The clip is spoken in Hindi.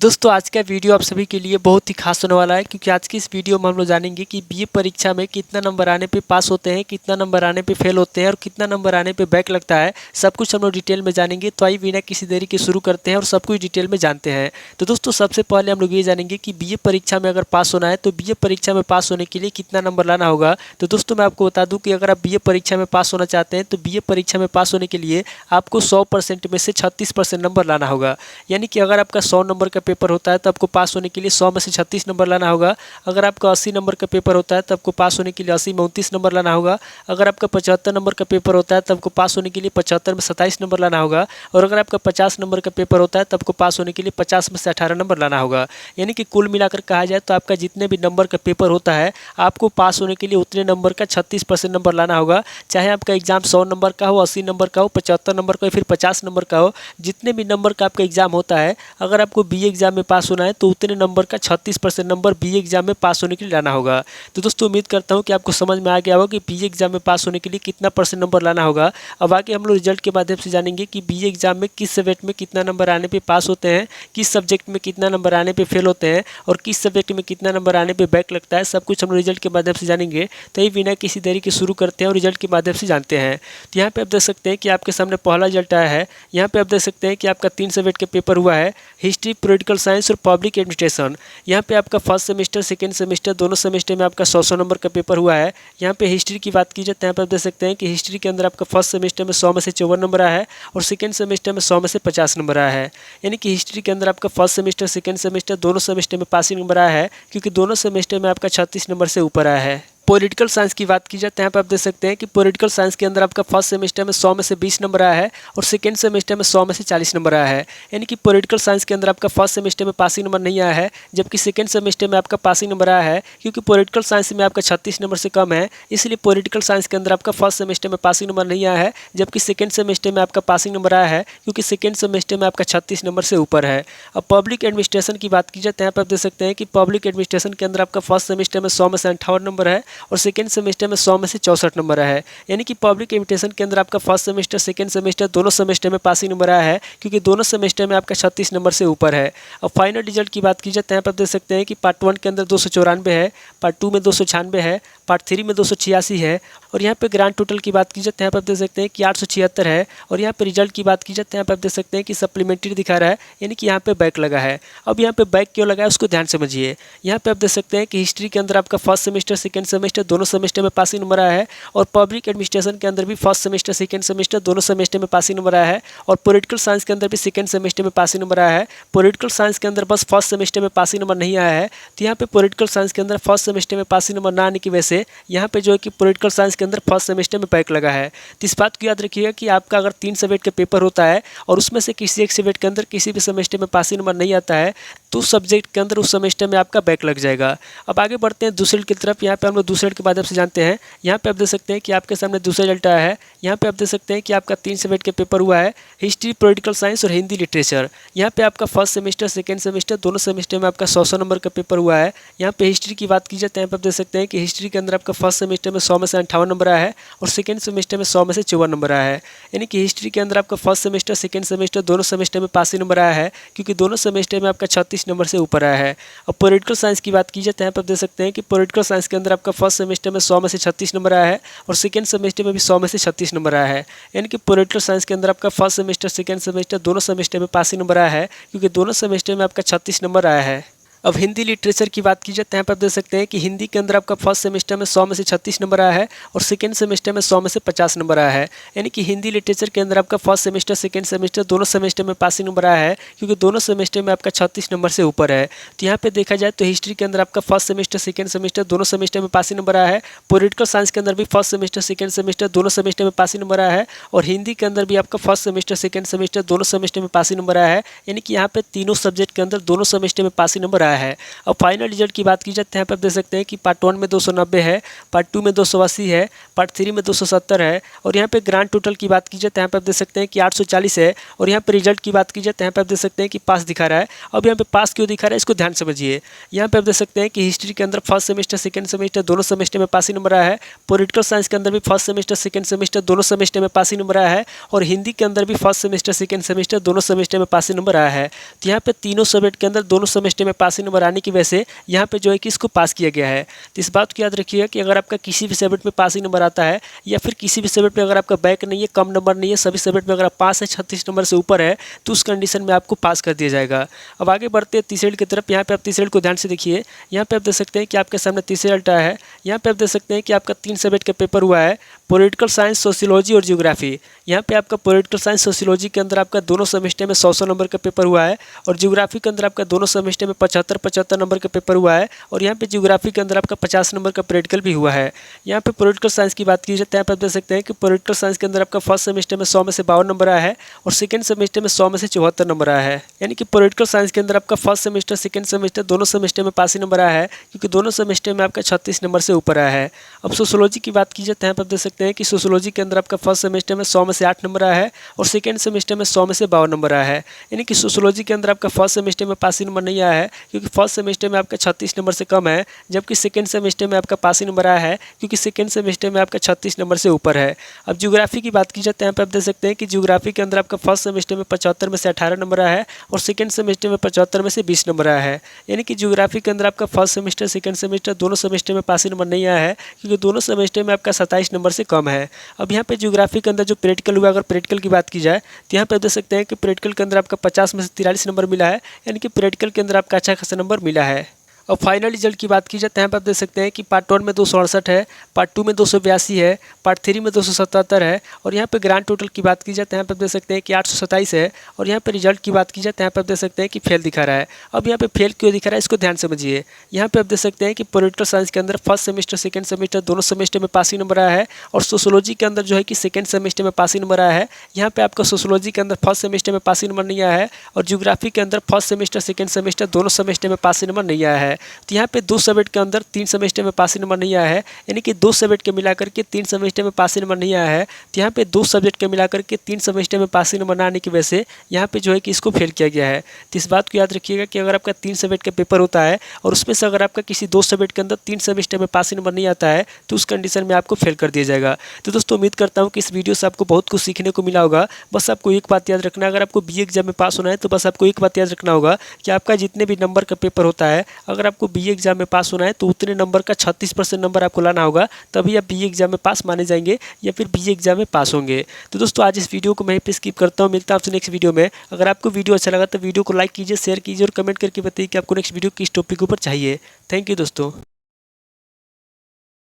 दोस्तों आज का वीडियो आप सभी के लिए बहुत ही खास होने वाला है, क्योंकि आज की इस वीडियो में हम लोग जानेंगे कि बीए परीक्षा में कितना नंबर आने पे पास होते हैं, कितना नंबर आने पे फेल होते हैं और कितना नंबर आने पे बैक लगता है। सब कुछ हम लोग डिटेल में जानेंगे। तो आइए बिना किसी देरी के शुरू करते हैं और सब कुछ डिटेल में जानते हैं। तो दोस्तों सबसे पहले हम लोग ये जानेंगे कि बीए परीक्षा में अगर पास होना है तो बीए परीक्षा में पास होने के लिए कितना नंबर लाना होगा। तो दोस्तों मैं आपको बता दूँ कि अगर आप बीए परीक्षा में पास होना चाहते हैं तो बीए परीक्षा में पास होने के लिए आपको 100% में से 36% नंबर लाना होगा। यानी कि अगर आपका 100 नंबर का पेपर होता है तो आपको पास होने के लिए 100 में से 36 नंबर लाना होगा। अगर आपका 80 नंबर का पेपर होता है तो आपको पास होने के लिए 80 में 29 नंबर लाना होगा। अगर आपका 75 नंबर का पेपर होता है तो आपको पास होने के लिए 75 में 27 नंबर लाना होगा। और अगर आपका 50 नंबर का पेपर होता है तो आपको पास होने के लिए 50 में से 18 नंबर लाना होगा। यानी कि कुल मिलाकर कहा जाए तो आपका जितने भी नंबर का पेपर होता है आपको पास होने के लिए उतने नंबर का 36% नंबर लाना होगा। चाहे आपका एग्जाम 100 नंबर का हो, 80 नंबर का हो, 75 नंबर का हो, फिर 50 नंबर का हो, जितने भी नंबर का आपका एग्जाम होता है, अगर आपको बीए एग्जाम में पास होना है तो उतने नंबर का 36% नंबर बीए एग्जाम में पास होने के लिए लाना होगा। तो दोस्तों उम्मीद करता हूं कि आपको समझ में आ गया होगा कि बीए एग्जाम में पास होने के लिए कितना परसेंट नंबर लाना होगा। अब आगे हम लोग रिजल्ट के माध्यम से जानेंगे कि बीए एग्जाम में किस सब्जेक्ट में कितना नंबर आने पर पास होते हैं, किस सब्जेक्ट में कितना नंबर आने पर फेल होते हैं और किस सब्जेक्ट में कितना नंबर आने पर बैक लगता है। सब कुछ हम लोग रिजल्ट के माध्यम से जानेंगे। तो ये बिना किसी देरी के शुरू करते हैं और रिजल्ट के माध्यम से जानते हैं। तो यहाँ पे आप देख सकते हैं कि आपके सामने पहला रिजल्ट आया है। यहाँ पे आप देख सकते हैं कि आपका 3 सब्जेक्ट का पेपर हुआ है, हिस्ट्री, पॉलिटिकल साइंस और पब्लिक एडमिनिस्ट्रेशन। यहाँ पे आपका फर्स्ट सेमेस्टर, सेकंड सेमेस्टर दोनों सेमेस्टर में आपका 100 नंबर का पेपर हुआ है। यहाँ पे हिस्ट्री की बात की जाए तो यहाँ पे आप देख सकते हैं कि हिस्ट्री के अंदर आपका फर्स्ट सेमेस्टर में 100 में से 54 नंबर आया है और सेकंड सेमेस्टर में 100 में से 50 नंबर आया है। यानी कि हिस्ट्री के अंदर आपका फर्स्ट सेमेस्टर, सेकंड सेमेस्टर दोनों सेमेस्टर में पासिंग नंबर आया है, क्योंकि दोनों सेमेस्टर में आपका 36 नंबर से ऊपर आया है। पॉलिटिकल साइंस की बात की जाए तो यहाँ पे आप देख सकते हैं कि पॉलिटिकल साइंस के अंदर आपका फर्स्ट सेमेस्टर में 100 में से 20 नंबर आया है और सेकंड सेमेस्टर में 100 में से 40 नंबर आया है। यानी कि पॉलिटिकल साइंस के अंदर आपका फर्स्ट सेमेस्टर में पासिंग नंबर नहीं आया है, जबकि सेकंड सेमेस्टर में आपका पासिंग नंबर आया है। क्योंकि पॉलिटिकल साइंस में आपका 36 नंबर से कम है, इसलिए पॉलिटिकल साइंस के अंदर आपका फर्स्ट सेमेस्टर में पासिंग नंबर नहीं आया है, जबकि सेकंड सेमेस्टर में आपका पासिंग नंबर आया है, क्योंकि सेकंड सेमेस्टर में आपका 36 नंबर से ऊपर है। अब पब्लिक एडमिनिस्ट्रेशन की बात की जाए तो यहाँ पर आप देख सकते हैं कि पब्लिक एडमिनिस्ट्रेशन के अंदर आपका फर्स्ट सेमेस्टर में 100 में से 58 नंबर है और सेकंड सेमेस्टर में 100 में से 64 नंबर है। यानी कि पब्लिक एडमिनिस्ट्रेशन के अंदर आपका फर्स्ट सेमेस्टर, सेकंड सेमेस्टर दोनों सेमेस्टर में पासिंग नंबर आया है, क्योंकि दोनों सेमेस्टर में आपका 36 नंबर से ऊपर है। अब फाइनल रिजल्ट की बात की जाए तो यहाँ पर आप देख सकते हैं कि पार्ट 1 के अंदर 294 है, पार्ट 2 में 296 है, पार्ट 3 में 286 है और यहाँ पे ग्रांड टोटल की बात की जाए तो यहाँ पर आप देख सकते हैं कि 876 है। और यहाँ पे रिजल्ट की बात की जाए तो यहाँ पर आप देख सकते हैं कि सप्लीमेंट्री दिखा रहा है, यानी कि यहाँ पे बैक लगा है। अब यहाँ पे बैक क्यों लगा है उसको ध्यान समझिए। यहाँ पे आप देख सकते हैं कि हिस्ट्री के अंदर आपका फर्स्ट सेमेस्टर, सेकंड सेमेस्टर दोनों सेमेस्टर में पासिंग नंबर आया है और पब्लिक एडमिनिस्ट्रेशन के अंदर भी फर्स्ट सेमेस्टर, सेकंड सेमेस्टर दोनों सेमेस्टर में पासिंग नंबर आया है और पॉलिटिकल साइंस के अंदर भी सेकंड सेमेस्टर में पासिंग नंबर आया है। पॉलिटिकल साइंस के अंदर बस फर्स्ट सेमेस्टर में पासिंग नंबर नहीं आया है। तो यहाँ पे पॉलिटिकल साइंस के अंदर फर्स्ट सेमेस्टर में पासिंग नंबर ना आने की वजह से यहाँ पे जो है कि पॉलिटिकल साइंस के अंदर फर्स्ट सेमेस्टर में बैक लगा है। तो इस बात को याद रखिएगा कि आपका अगर 3 सब्जेक्ट का पेपर होता है और उसमें से किसी एक सब्जेक्ट के अंदर किसी भी सेमेस्टर में पासिंग नंबर नहीं आता है तो उस सब्जेक्ट के अंदर उस सेमेस्टर में आपका बैक लग जाएगा। अब आगे बढ़ते हैं दूसरे की तरफ। यहाँ पे हम लोग दूसरे के माध्यम से जानते हैं। यहाँ पे आप देख सकते हैं कि आपके सामने दूसरा रिजल्ट आया है। यहाँ पे आप देख सकते हैं कि आपका 3 सब्जेक्ट का पेपर हुआ है, हिस्ट्री, पॉलिटिकल साइंस और हिंदी लिटरेचर। यहाँ पे आपका फर्स्ट सेमेस्टर, सेकंड सेमेस्टर दोनों सेमेस्टर में आपका 100 नंबर का पेपर हुआ है। यहाँ पे हिस्ट्री की बात की जाए तो यहाँ पे आप देख सकते हैं कि हिस्ट्री के अंदर आपका फर्स्ट सेमेस्टर में 100 में से 58 नंबर आया है और सेकंड सेमेस्टर में 100 में से 54 नंबर आया है। यानी कि हिस्ट्री के अंदर आपका फर्स्ट सेमेस्टर, सेकंड सेमेस्टर दोनों सेमेस्टर में पासिंग नंबर आया है, क्योंकि दोनों सेमेस्टर में आपका 36 नंबर से ऊपर आया है। अब पॉलिटिकल साइंस की बात की जाए तो यहाँ पर आप देख सकते हैं कि पॉलिटिकल साइंस के अंदर आपका फर्स्ट सेमेस्टर में 100 में से 36 नंबर आया है और सेकंड सेमेस्टर में भी 100 में से 36 नंबर आया है। यानी कि पॉलिटिकल साइंस के अंदर आपका फर्स्ट सेमेस्टर, सेकंड सेमेस्टर दोनों सेमेस्टर में पासिंग नंबर आया है, क्योंकि दोनों सेमेस्टर में आपका 36 नंबर आया है। अब हिंदी लिटरेचर की बात की जाए तो यहाँ पर आप देख सकते हैं कि हिंदी के अंदर आपका फर्स्ट सेमेस्टर में 100 में से 36 नंबर आया है और सेकंड सेमेस्टर में 100 में से 50 नंबर आया है। यानी कि हिंदी लिटरेचर के अंदर आपका फर्स्ट सेमेस्टर, सेकंड सेमेस्टर दोनों सेमेस्टर में पासिंग नंबर आया है, क्योंकि दोनों सेमेस्टर में आपका 36 नंबर से ऊपर है। तो यहाँ पे देखा जाए तो हिस्ट्री के अंदर आपका फर्स्ट सेमेस्टर, सेकंड सेमेस्टर दोनों सेमेस्टर में पासिंग नंबर आया है। पॉलिटिकल साइंस के अंदर भी फर्स्ट सेमेस्टर, सेकंड सेमेस्टर दोनों सेमेस्टर में पासिंग नंबर आया है और हिंदी के अंदर भी आपका फर्स्ट सेमेस्टर, सेकंड सेमेस्टर दोनों सेमेस्टर में पासिंग नंबर आया है। यानी कि यहाँ पे तीनों सब्जेक्ट के अंदर दोनों सेमेस्टर में पासिंग नंबर आया आया है। अब फाइनल रिजल्ट की बात की जाए तो यहाँ पर आप देख सकते हैं कि पार्ट 1 में 290 है, पार्ट 2 में 280 है, पार्ट 3 में 270 है और यहाँ पे ग्रांड टोटल की बात की जाए तो यहाँ पर आप देख सकते हैं कि 840 है और यहाँ पे रिजल्ट की बात की जाए तो यहाँ पे आप देख सकते हैं कि पास दिखा रहा है। अब यहाँ पे पास क्यों दिखा रहा है इसको ध्यान समझिए। यहाँ पे आप देख सकते हैं कि हिस्ट्री के अंदर फर्स्ट सेमेस्टर सेकंड सेमेस्टर दोनों सेमेस्टर में पासिंग नंबर आया है, पॉलिटिकल साइंस के अंदर भी फर्स्ट सेमेस्टर सेकंड सेमेस्टर दोनों सेमेस्टर में पासिंग नंबर आया है और हिंदी के अंदर भी फर्स्ट सेमेस्टर सेकंड सेमेस्टर दोनों सेमेस्टर में पासिंग नंबर आया है। तो यहाँ पे तीनों सब्जेक्ट के अंदर दोनों सेमेस्टर में पासिंग नंबर आने की वजह से यहाँ पे जो है कि इसको पास किया गया है। तो इस बात को याद रखिएगा कि अगर आपका किसी भी सब्जेक्ट में पासिंग नंबर आता है या फिर किसी भी सब्जेक्ट में अगर आपका बैक नहीं है, कम नंबर नहीं है, सभी सब्जेक्ट में अगर आप पास है 36 नंबर से ऊपर है तो उस कंडीशन में आपको पास कर दिया जाएगा। अब आगे बढ़ते हैं तीसरे की तरफ। यहाँ पे आप तीसरे को ध्यान से देखिए। यहाँ पे आप देख सकते हैं कि आपके सामने तीसरे रिजल्ट आया है। यहाँ पे आप देख सकते हैं कि आपका 3 सब्जेक्ट का पेपर हुआ है, पॉलिटिकल साइंस, सोशियोलॉजी और ज्योग्राफी। यहाँ पे आपका पॉलिटिकल साइंस सोशियोलॉजी के अंदर आपका दोनों सेमेस्टर में 100 नंबर का पेपर हुआ है और ज्योग्राफी के अंदर आपका दोनों सेमेस्टर में 75 नंबर का पेपर हुआ है और यहाँ पे ज्योग्राफी के अंदर आपका 50 नंबर का प्रैक्टिकल भी हुआ है। यहाँ पे पॉलिटिकल साइंस की बात की जाए तो यहाँ पे आप देख सकते हैं कि पॉलिटिकल साइंस के अंदर आपका फर्स्ट सेमेस्टर में 100 में से 52 नंबर आया है और सेकंड सेमेस्टर में 100 में से 74 नंबर आया है। यानी कि पॉलिटिकल साइंस के अंदर आपका फर्स्ट सेमेस्टर सेकंड सेमेस्टर दोनों सेमेस्टर में पासिंग नंबर आया है क्योंकि दोनों सेमेस्टर में आपका 36 नंबर से ऊपर आया है। अब सोशियोलॉजी की बात की जाए तो यहाँ पर आप देख सकते हैं कि सोशियोलॉजी के अंदर आपका फर्स्ट सेमेस्टर में 100 में से 8 नंबर आया है और सेकंड सेमेस्टर में 100 में से 52 नंबर आया है। यानी कि सोशियोलॉजी के अंदर आपका फर्स्ट सेमेस्टर में पासिंग नंबर नहीं आया है क्योंकि फर्स्ट सेमेस्टर में आपका 36 नंबर से कम है, जबकि सेकंड सेमेस्टर में आपका पासिंग नंबर आया है क्योंकि सेकंड सेमेस्टर में आपका 36 नंबर से ऊपर है। अब ज्योग्राफी की बात की जाए तो यहाँ पर आप देख सकते हैं कि ज्योग्राफी के अंदर आपका फर्स्ट सेमेस्टर में 75 में से 18 नंबर आया है और सेकंड सेमेस्टर में 75 में से 20 नंबर आया है। यानी कि ज्योग्राफी के अंदर आपका फर्स्ट सेमेस्टर सेकंड सेमेस्टर दोनों सेमेस्टर में पासिंग नंबर नहीं आया है क्योंकि दोनों सेमेस्टर में आपका 27 नंबर से कम है। अब यहाँ पे ज्योग्राफी के अंदर जो प्रैक्टिकल हुआ, अगर प्रैक्टिकल की बात की जाए तो यहाँ पे देख सकते हैं कि प्रैक्टिकल के अंदर आपका 50 में से 43 नंबर मिला है। यानी कि प्रैक्टिकल के अंदर आपका अच्छा खासा नंबर मिला है। और फाइनल रिजल्ट की बात की जाए तो यहाँ पर आप देख सकते हैं कि पार्ट 1 में 268 है, पार्ट 2 में 282 है, पार्ट 3 में 277 है और यहाँ पे ग्रांड टोटल की बात की जाए तो यहाँ पर आप देख सकते हैं कि 827 है और यहाँ पे रिजल्ट की बात की जाए तो यहाँ पर आप देख सकते हैं कि फेल दिखा रहा है। अब यहाँ पे फेल क्यों दिखा रहा है इसको ध्यान समझिए। यहाँ पे आप देख सकते हैं कि पॉलिटिकल साइंस के अंदर फर्स्ट सेमेस्टर सेकंड सेमेस्टर दोनों सेमेस्टर में पासिंग नंबर आया है और सोशियोलॉजी के अंदर जो है कि सेकंड सेमेस्टर में पासिंग नंबर आया है। यहाँ पे आपका सोशियोलॉजी के अंदर फर्स्ट सेमेस्टर में पासिंग नंबर नहीं आया है और ज्योग्राफी के अंदर फर्स्ट सेमेस्टर सेकंड सेमेस्टर दोनों सेमेस्टर में पासिंग नंबर नहीं आया है। तो यहाँ पे 2 सब्जेक्ट के अंदर 3 सेमेस्टर में पासिंग नंबर नहीं आया है। यानी कि 2 सब्जेक्ट के मिलाकर के 3 सेमेस्टर में पासिंग नंबर नहीं आया है। तो यहाँ पे 2 सब्जेक्ट के मिलाकर के 3 सेमेस्टर में पासिंग नंबर ना आने की वजह से यहाँ पे जो है कि इसको फेल किया गया है। तो इस बात को याद रखिएगा कि अगर आपका 3 सब्जेक्ट का पेपर होता है और उसमें से अगर आपका किसी 2 सब्जेक्ट के अंदर 3 सेमेस्टर में पासिंग नंबर नहीं आता है तो उस कंडीशन में आपको फेल कर दिया जाएगा। तो दोस्तों उम्मीद करता हूँ कि इस वीडियो से आपको बहुत कुछ सीखने को मिला होगा। बस आपको एक बात याद रखना, अगर आपको BA एग्जाम में पास होना है तो बस आपको एक बात याद रखना होगा कि आपका जितने भी नंबर का पेपर होता है, अगर आपको BA एग्जाम में पास होना है तो उतने नंबर का 36% नंबर आपको लाना होगा, तभी आप BA एग्जाम में पास माने जाएंगे या फिर BA एग्जाम में पास होंगे। तो दोस्तों आज इस वीडियो को मैं पे स्किप करता हूँ। मिलता हूँ आपसे नेक्स्ट वीडियो में। अगर आपको वीडियो अच्छा लगा तो वीडियो को लाइक कीजिए, शेयर कीजिए और कमेंट करके बताइए कि आपको नेक्स्ट वीडियो किस टॉपिक के ऊपर चाहिए। थैंक यू दोस्तों।